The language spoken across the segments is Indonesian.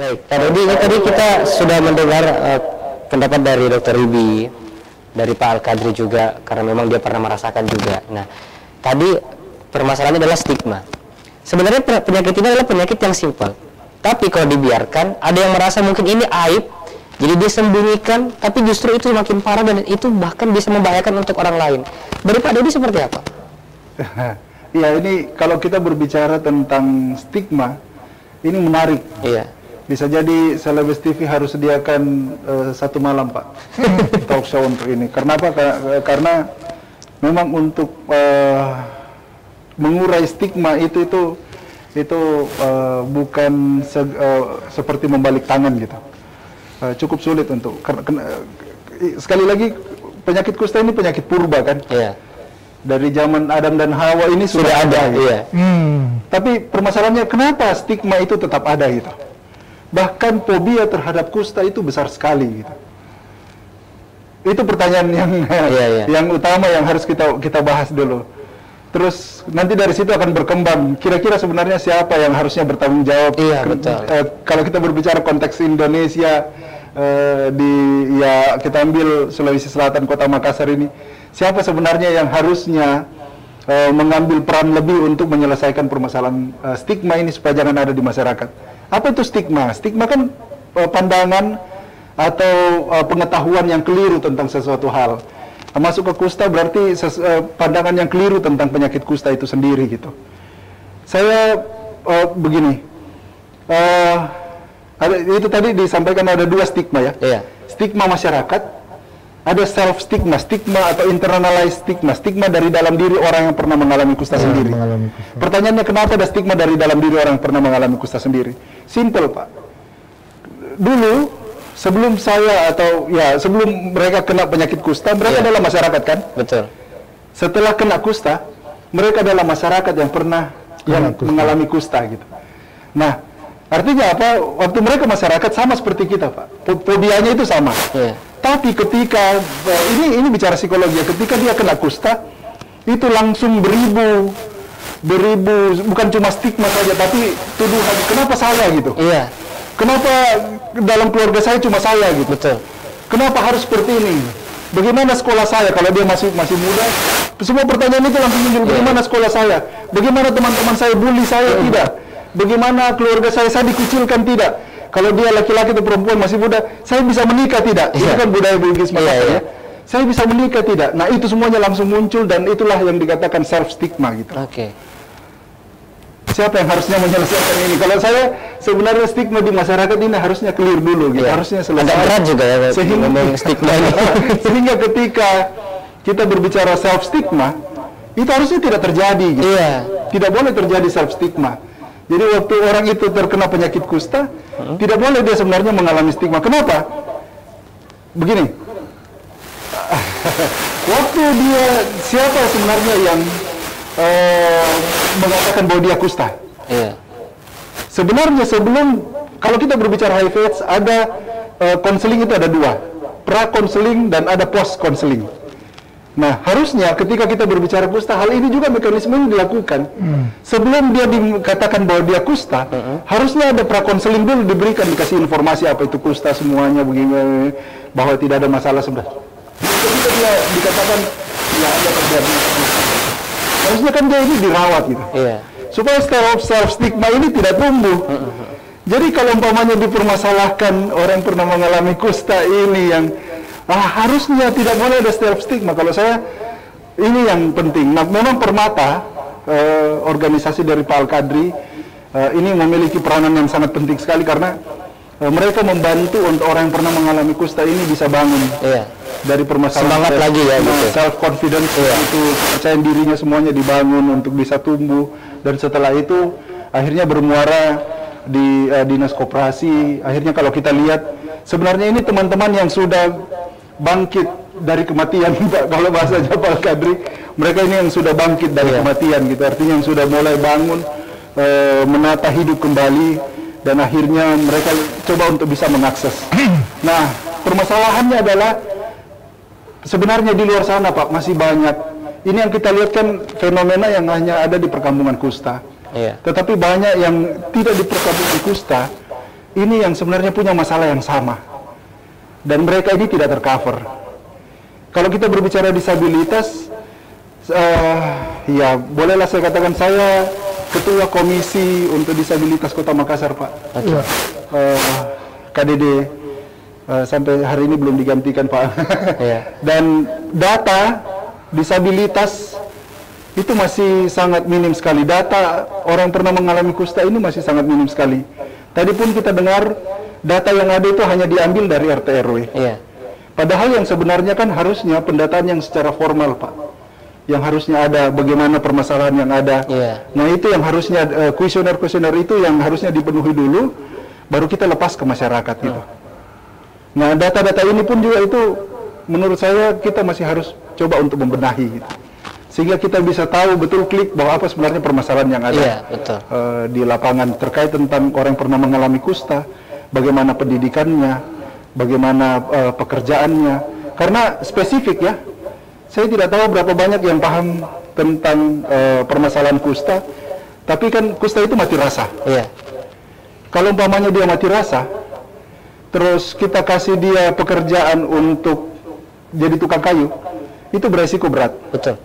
Baik, tadi kita sudah mendengar pendapat dari Dr. Ibi, dari Pak Al-Qadri juga, karena memang dia pernah merasakan juga. Nah, tadi permasalahannya adalah stigma. Sebenarnya penyakit ini adalah penyakit yang simpel, tapi kalau dibiarkan, ada yang merasa mungkin ini aib, jadi dia sembunyikan, tapi justru itu semakin parah dan itu bahkan bisa membahayakan untuk orang lain. Dari Pak Dodi seperti apa? Ya, ini kalau kita berbicara tentang stigma, ini menarik. Iya. Bisa jadi Celebes TV harus sediakan 1 malam, Pak, talk show untuk ini. Karena apa? Karena memang untuk mengurai stigma itu bukan seperti membalik tangan gitu. Cukup sulit untuk sekali lagi penyakit kusta ini penyakit purba kan? Iya. Dari zaman Adam dan Hawa ini sudah ada. Gitu. Iya. Tapi permasalahannya kenapa stigma itu tetap ada gitu? Bahkan fobia terhadap kusta itu besar sekali gitu. Itu pertanyaan yang utama yang harus kita bahas dulu. Terus nanti dari situ akan berkembang. Kira-kira sebenarnya siapa yang harusnya bertanggung jawab? Iya, betul. Kalau kita berbicara konteks Indonesia, kita ambil Sulawesi Selatan, Kota Makassar ini, siapa sebenarnya yang harusnya mengambil peran lebih untuk menyelesaikan permasalahan stigma ini supaya jangan ada di masyarakat? Apa itu stigma? Stigma kan pandangan atau pengetahuan yang keliru tentang sesuatu hal. Masuk ke kusta berarti pandangan yang keliru tentang penyakit kusta itu sendiri gitu. Saya begini, itu tadi disampaikan ada 2 stigma ya. Iya. Stigma masyarakat, ada self stigma, stigma atau internalized stigma, stigma dari dalam diri orang yang pernah mengalami kusta sendiri. Pertanyaannya kenapa ada stigma dari dalam diri orang yang pernah mengalami kusta sendiri? Simple, Pak. Dulu sebelum sebelum mereka kena penyakit kusta, mereka adalah masyarakat kan? Betul. Setelah kena kusta, mereka adalah masyarakat yang pernah mengalami kusta gitu. Nah, artinya apa? Waktu mereka masyarakat sama seperti kita, Pak. Fobianya itu sama. Iya. Tapi ketika ini bicara psikologi, ketika dia kena kusta, itu langsung beribu, bukan cuma stigma saja, tapi tuduhan. Kenapa saya gitu? Iya. Kenapa dalam keluarga saya cuma saya gitu? Betul. Kenapa harus seperti ini? Bagaimana sekolah saya kalau dia masih muda? Semua pertanyaan itu langsung muncul. Bagaimana sekolah saya? Bagaimana teman-teman saya bully saya? Tidak. Bagaimana keluarga saya dikucilkan? Tidak. Kalau dia laki-laki atau perempuan masih muda, saya bisa menikah tidak? Itu kan budaya biologis Makassar ya. Saya bisa menikah tidak? Nah, itu semuanya langsung muncul dan itulah yang dikatakan self stigma gitu. Oke. Siapa yang harusnya menyelesaikan ini? Kalau saya sebenarnya stigma di masyarakat ini harusnya clear dulu gitu. Harusnya selesai. Agak berat juga ya sehingga stigma ini. Sehingga ketika kita berbicara self stigma, itu harusnya tidak terjadi gitu. Iya. Tidak boleh terjadi self stigma. Jadi waktu orang itu terkena penyakit kusta, tidak boleh dia sebenarnya mengalami stigma. Kenapa? Begini. Waktu dia siapa sebenarnya yang mengatakan bahwa dia kusta? Iya. Sebenarnya kalau kita berbicara HIV/AIDS, ada konseling itu ada 2, pra-konseling dan ada post-konseling. Nah, harusnya ketika kita berbicara kusta, hal ini juga mekanisme ini dilakukan. Sebelum dia dikatakan bahwa dia kusta, harusnya ada pra-konseling dulu dikasih informasi apa itu kusta semuanya begini, bahwa tidak ada masalah sebenarnya. Ketika dia dikatakan ya ada terjadi, harusnya kan dia ini dirawat gitu. Iya. Supaya self stigma ini tidak tumbuh. Jadi kalau umpamanya dipermasalahkan orang yang pernah mengalami kusta ini yang harusnya tidak boleh ada self stigma. Kalau saya ini yang penting. Nah, memang Permata organisasi dari Pak Al-Qadri ini memiliki peranan yang sangat penting sekali karena mereka membantu untuk orang yang pernah mengalami kusta ini bisa bangun. Iya. Dari permasalahan semangat lagi ya gitu. Self confidence itu kepercayaan dirinya semuanya dibangun untuk bisa tumbuh dan setelah itu akhirnya bermuara di dinas koperasi. Akhirnya kalau kita lihat sebenarnya ini teman-teman yang sudah bangkit dari kematian, kalau bahasanya Pak Al-Qadri, mereka ini yang sudah bangkit dari kematian gitu, artinya yang sudah mulai bangun, menata hidup kembali dan akhirnya mereka coba untuk bisa mengakses. Nah, permasalahannya adalah sebenarnya di luar sana, Pak, masih banyak. Ini yang kita lihat kan fenomena yang hanya ada di perkampungan kusta. Iya. Tetapi banyak yang tidak di perkampungan kusta, ini yang sebenarnya punya masalah yang sama. Dan mereka ini tidak tercover. Kalau kita berbicara disabilitas, ya bolehlah saya katakan saya Ketua Komisi untuk Disabilitas Kota Makassar, Pak. Okay. KDD sampai hari ini belum digantikan, Pak. Yeah. Dan data disabilitas itu masih sangat minim sekali. Data orang pernah mengalami kusta ini masih sangat minim sekali. Tadi pun kita dengar data yang ada itu hanya diambil dari RT RW. Yeah. Padahal yang sebenarnya kan harusnya pendataan yang secara formal, Pak. Yang harusnya ada bagaimana permasalahan yang ada. Yeah. Nah itu yang harusnya kuesioner-kuesioner itu yang harusnya dipenuhi dulu, baru kita lepas ke masyarakat gitu. Nah data-data ini pun juga itu menurut saya kita masih harus coba untuk membenahi gitu. Sehingga kita bisa tahu betul klik bahwa apa sebenarnya permasalahan yang ada. Yeah, betul. Di lapangan terkait tentang orang yang pernah mengalami kusta, bagaimana pendidikannya, bagaimana pekerjaannya. Karena spesifik ya, saya tidak tahu berapa banyak yang paham tentang permasalahan kusta, tapi kan kusta itu mati rasa. Iya. Kalau umpamanya dia mati rasa, terus kita kasih dia pekerjaan untuk jadi tukang kayu, itu beresiko berat. Betul.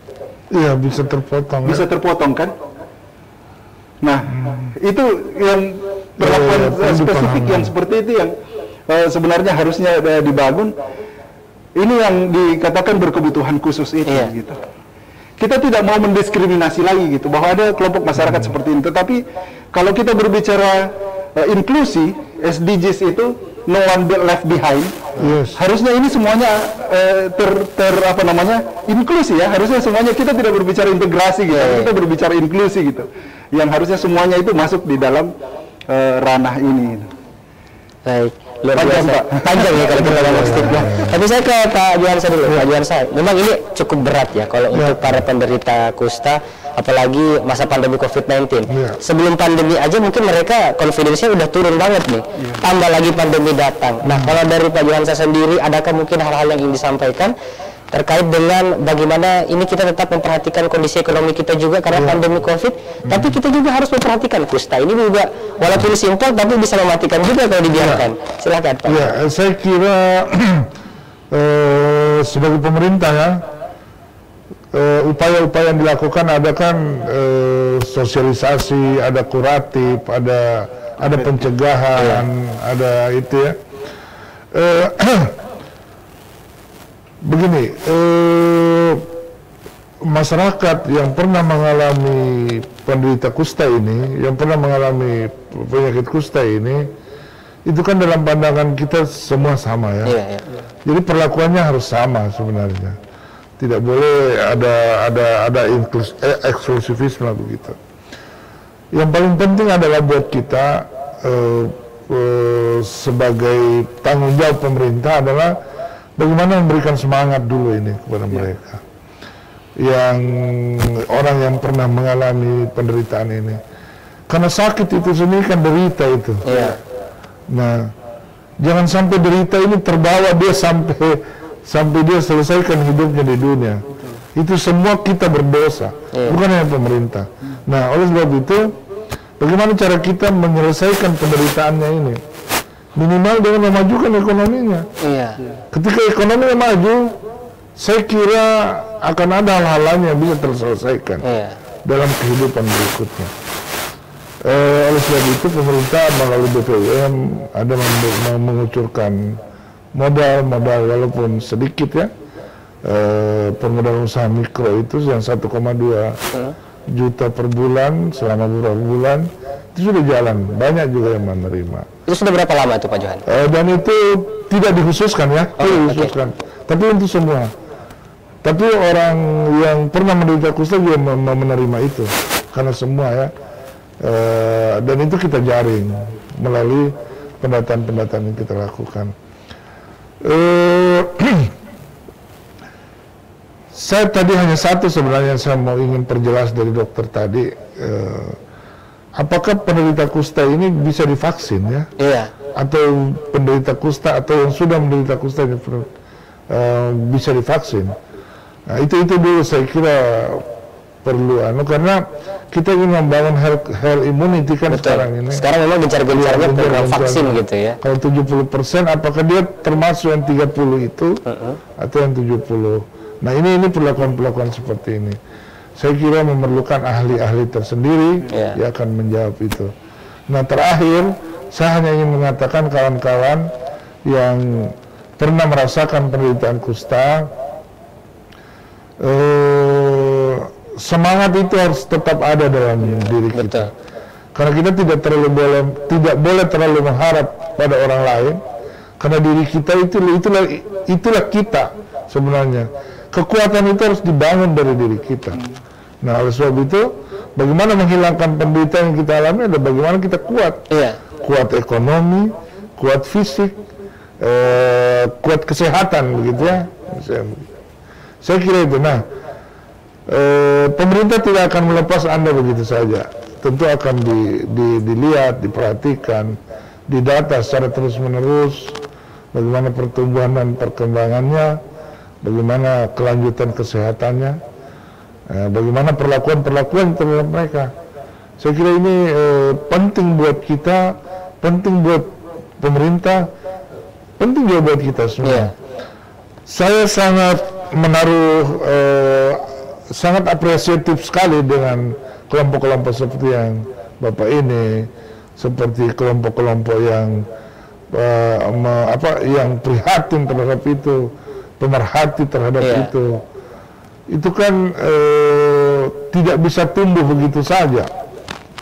Iya, bisa terpotong. Bisa terpotong kan? Nah, itu yang perlakuan spesifik yang seperti itu yang sebenarnya harusnya dibangun. Ini yang dikatakan berkebutuhan khusus itu, gitu. Kita tidak mau mendiskriminasi lagi gitu, bahwa ada kelompok masyarakat seperti ini. Tetapi kalau kita berbicara inklusi, SDGs itu no one left behind. Yes. Harusnya ini semuanya apa namanya, inklusi ya. Harusnya semuanya kita tidak berbicara integrasi gitu, kita berbicara inklusi gitu. Yang harusnya semuanya itu masuk di dalam ranah ini. Baik. Luar biasa. Panjang ya kalau kita ngomong stigma. Tapi saya ke Pak Juhansa dulu. Pak Juhansa, memang ini cukup berat ya kalau untuk para penderita kusta, apalagi masa pandemi COVID-19. Sebelum pandemi aja mungkin mereka confidence-nya udah turun banget nih. Tambah lagi pandemi datang. Nah, kalau dari Pak Juhansa sendiri, adakah mungkin hal-hal yang ingin disampaikan terkait dengan bagaimana ini kita tetap memperhatikan kondisi ekonomi kita juga karena pandemi COVID, tapi kita juga harus memperhatikan kusta ini juga walaupun simpel tapi bisa mematikan juga kalau dibiarkan. Silakan Pak. Ya, saya kira sebagai pemerintah ya, upaya-upaya yang dilakukan ada kan sosialisasi, ada kuratif, ada pencegahan, ada itu ya. Begini, masyarakat yang pernah mengalami penderita kusta ini, yang pernah mengalami penyakit kusta ini, itu kan dalam pandangan kita semua sama ya. Jadi perlakuannya harus sama sebenarnya. Tidak boleh ada eksklusivisme begitu. Yang paling penting adalah buat kita sebagai tanggung jawab pemerintah adalah bagaimana memberikan semangat dulu ini kepada mereka, yang orang yang pernah mengalami penderitaan ini, karena sakit itu sendiri kan derita itu. Nah, jangan sampai derita ini terbawa dia sampai dia selesaikan hidupnya di dunia. Itu semua kita berdosa, bukan hanya pemerintah. Nah, oleh sebab itu, bagaimana cara kita menyelesaikan penderitaannya ini? Minimal dengan memajukan ekonominya. Ketika ekonominya maju, saya kira akan ada hal-hal lain yang bisa terselesaikan dalam kehidupan berikutnya. Oleh sebab itu pemerintah melalui BPUM ada mengucurkan modal walaupun sedikit ya, permodalan usaha mikro itu yang 1,2 juta per bulan selama beberapa bulan itu sudah jalan, banyak juga yang menerima. Itu sudah berapa lama itu Pak Johan? Dan itu tidak dikhususkan ya, dikhususkan. Tapi untuk semua. Tapi orang yang pernah menderita kusta juga menerima itu, karena semua ya. Dan itu kita jaring melalui pendataan-pendataan yang kita lakukan. Saya tadi hanya satu sebenarnya yang saya mau ingin perjelas dari dokter tadi. Apakah penderita kusta ini bisa divaksin ya? Atau penderita kusta atau yang sudah menderita kusta bisa divaksin? Nah, itu dulu saya kira perlu karena kita ingin membangun herd immunity kan. Betul. Sekarang ini. Sekarang memang gencar-gencarnya program vaksin gitu ya. Kalau 70%, apakah dia termasuk yang 30 itu atau yang 70? Nah ini perlakuan-perlakuan seperti ini. Saya kira memerlukan ahli-ahli tersendiri yang akan menjawab itu. Nah terakhir, saya hanya ingin mengatakan kawan-kawan yang pernah merasakan penderitaan kusta, semangat itu harus tetap ada dalam diri kita. Karena kita tidak boleh terlalu mengharap pada orang lain, karena diri kita itulah kita sebenarnya. Kekuatan itu harus dibangun dari diri kita. Nah, oleh sebab itu, bagaimana menghilangkan penderitaan yang kita alami adalah bagaimana kita kuat. Kuat ekonomi, kuat fisik, kuat kesehatan, begitu ya. Saya kira itu. Nah, pemerintah tidak akan melepas Anda begitu saja. Tentu akan dilihat, diperhatikan, didata secara terus-menerus, bagaimana pertumbuhan dan perkembangannya, bagaimana kelanjutan kesehatannya, bagaimana perlakuan-perlakuan terhadap mereka. Saya kira ini penting buat kita, penting buat pemerintah, penting juga buat kita semua. Saya sangat sangat apresiatif sekali dengan kelompok-kelompok seperti yang Bapak ini, seperti kelompok-kelompok yang yang prihatin terhadap itu, pemerhati terhadap itu. Itu kan tidak bisa tumbuh begitu saja,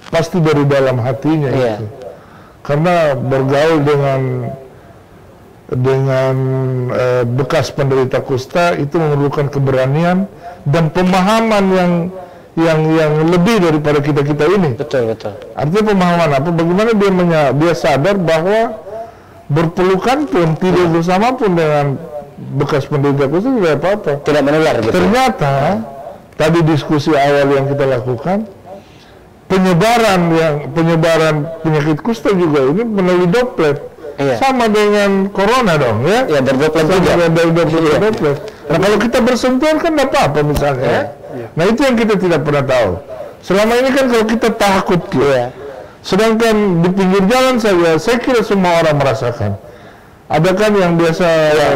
pasti dari dalam hatinya itu. Karena bergaul dengan bekas penderita kusta itu memerlukan keberanian dan pemahaman yang lebih daripada kita ini. Betul. Artinya pemahaman apa? Bagaimana dia sadar bahwa berpelukan pun, tidur bersama pun dengan bekas penderita kusta tidak apa-apa. Tidak menular gitu. Ternyata tadi diskusi awal yang kita lakukan, penyebaran penyakit kusta juga ini melalui droplet. Sama dengan corona dong ya. Ya, droplet juga. Droplet. Nah, kalau kita bersentuhan kan tidak apa-apa misalnya. Nah, itu yang kita tidak pernah tahu. Selama ini kan kalau kita takut sedangkan di pinggir jalan saja, saya kira semua orang merasakan. Ada kan yang biasa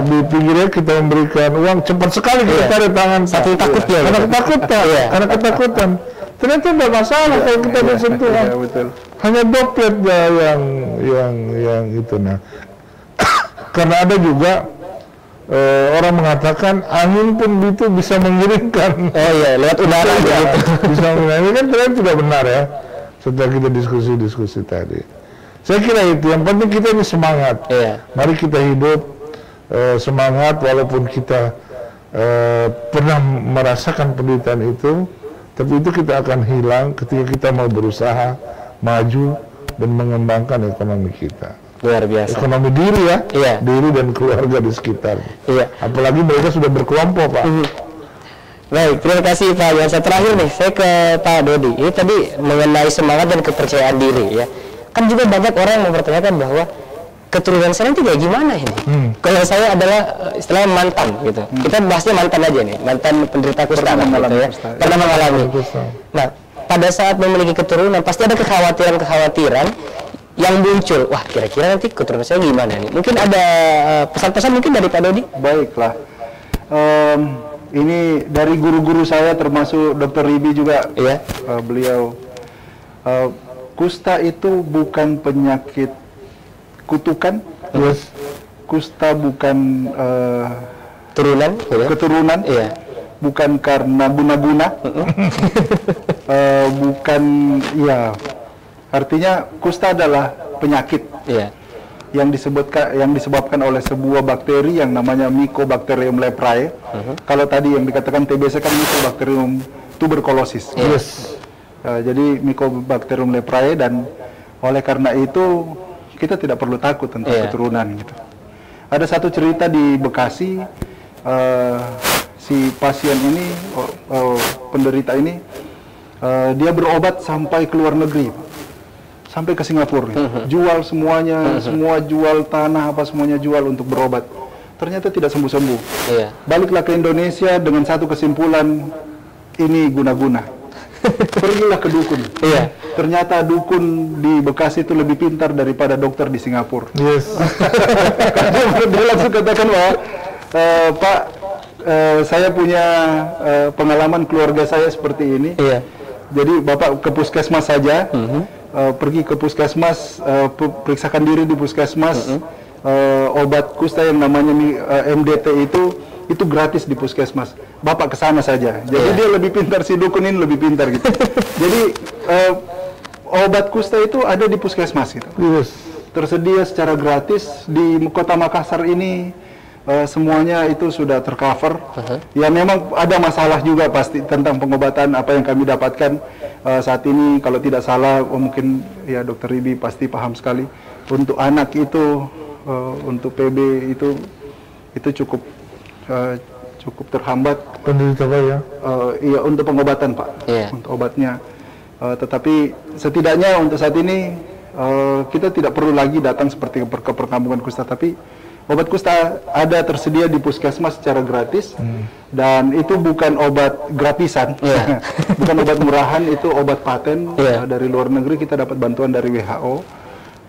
di pinggirnya kita memberikan uang, cepat sekali kita tarik tangan. Satu takutnya. Karena ketakutan. Ternyata tidak masalah kalau kita bersentuhan. Hanya droplet yang itu. Nah, karena ada juga orang mengatakan angin pun itu bisa mengirimkan. Lewat udara gitu. Bisa mengirimkan. Ini kan ternyata tidak benar ya. Setelah kita diskusi tadi, saya kira itu yang penting kita ini semangat. Mari kita hidup semangat walaupun kita pernah merasakan penderitaan itu, tapi itu kita akan hilang ketika kita mau berusaha maju dan mengembangkan ekonomi kita. Luar biasa. Ekonomi diri diri dan keluarga di sekitar. Apalagi mereka sudah berkelompok, Pak. Baik, terima kasih Pak Yansa. Terakhir nih, saya ke Pak Dodi. Ini tadi mengenai semangat dan kepercayaan diri ya. Kan juga banyak orang yang mempertanyakan bahwa keturunan saya nanti kayak gimana ini? Kalau saya adalah istilahnya mantan gitu. Kita bahasnya mantan aja nih, mantan penderita kusta gitu ya. Pernah mengalami. Nah, pada saat memiliki keturunan pasti ada kekhawatiran yang muncul. Wah, kira-kira nanti keturunan saya gimana nih? Mungkin ada pesan-pesan mungkin dari Pak Dodi? Baiklah. Ini dari guru-guru saya termasuk Dr. Ribi juga. Beliau kusta itu bukan penyakit kutukan. Kusta bukan keturunan. Bukan karena guna-guna. Bukan artinya kusta adalah penyakit yang disebabkan oleh sebuah bakteri yang namanya Mycobacterium leprae. Kalau tadi yang dikatakan TBC kan Mycobacterium tuberculosis. Jadi Mycobacterium leprae, dan oleh karena itu kita tidak perlu takut tentang keturunan gitu. Ada satu cerita di Bekasi, si pasien ini, penderita ini, dia berobat sampai ke luar negeri, sampai ke Singapura, jual semuanya, semua jual tanah apa semuanya jual untuk berobat. Ternyata tidak sembuh-sembuh. Baliklah ke Indonesia dengan satu kesimpulan, ini guna-guna. pergilah ke dukun. Iya. Ternyata dukun di Bekasi itu lebih pintar daripada dokter di Singapura. Yes. Karena dia langsung katakan bahwa Pak, saya punya pengalaman keluarga saya seperti ini. Iya. Jadi Bapak ke puskesmas saja, pergi ke puskesmas, periksakan diri di puskesmas, obat kusta yang namanya MDT itu gratis di puskesmas. Bapak ke sana saja. Jadi dia lebih pintar, si dukun ini lebih pintar gitu. Jadi obat kusta itu ada di puskesmas gitu. Yes. Tersedia secara gratis di Kota Makassar ini. Semuanya itu sudah tercover. Ya memang ada masalah juga pasti tentang pengobatan apa yang kami dapatkan saat ini. Kalau tidak salah, mungkin ya Dokter Ribi pasti paham sekali. Untuk anak itu, untuk PB itu cukup terhambat. Penderita Pak ya? Iya, untuk pengobatan Pak, untuk obatnya. Tetapi setidaknya untuk saat ini kita tidak perlu lagi datang seperti ke perkampungan kusta, tapi obat kusta ada tersedia di puskesmas secara gratis, dan itu bukan obat gratisan, bukan obat murahan, itu obat paten dari luar negeri. Kita dapat bantuan dari WHO,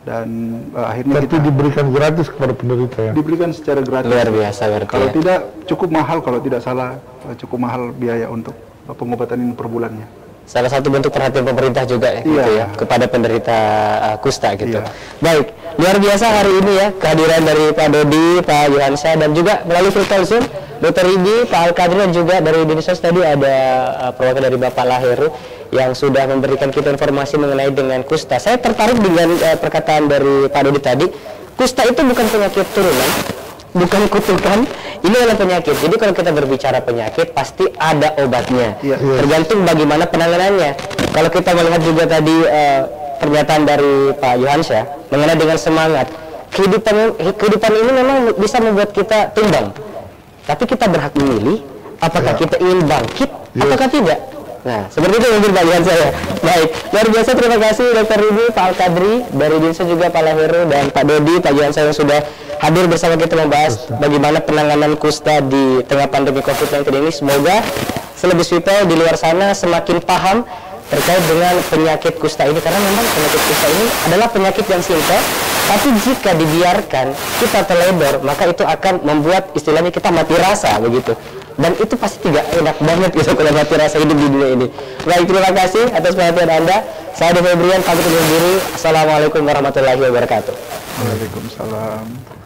dan akhirnya Tapi diberikan gratis kepada penderita ya? Diberikan secara gratis. Luar biasa berarti. Kalau tidak cukup mahal, kalau tidak salah cukup mahal biaya untuk pengobatan ini per bulannya. Salah satu bentuk perhatian pemerintah juga gitu ya kepada penderita kusta gitu. Baik, luar biasa hari ini ya kehadiran dari Pak Dodi, Pak Yohansyah, dan juga melalui virtual Zoom Dr. Ribi, Pak Al-Kadri, dan juga dari Dinsos tadi ada perwakilan dari Bapak Laheru yang sudah memberikan kita informasi mengenai dengan kusta. Saya tertarik dengan perkataan dari Pak Dodi tadi, kusta itu bukan penyakit turunan, bukan kutukan, ini adalah penyakit. Jadi kalau kita berbicara penyakit pasti ada obatnya, tergantung bagaimana penanganannya. Kalau kita melihat juga tadi pernyataan dari Pak Yohansyah mengenai dengan semangat, kehidupan ini memang bisa membuat kita tumbang, tapi kita berhak memilih apakah kita ingin bangkit ataukah tidak. Nah, seperti itu mungkin bagian saya. Baik, luar biasa, terima kasih Dr. Ribi, Pak Al-Kadri, dari Dinsos juga Pak Laheru, dan Pak Dodi, Pak Yohansyah yang sudah hadir bersama kita membahas bagaimana penanganan kusta di tengah pandemi COVID-19 ini. Semoga selebis people di luar sana semakin paham terkait dengan penyakit kusta ini, karena memang penyakit kusta ini adalah penyakit yang simpel, tapi jika dibiarkan kita teledor, maka itu akan membuat istilahnya kita mati rasa begitu. Dan itu pasti tidak enak banget gitu kalau mati rasa hidup di dunia ini. Baik, terima kasih atas perhatian Anda. Saya Devi Brian, pamit undur diri. Assalamualaikum warahmatullahi wabarakatuh. Waalaikumsalam.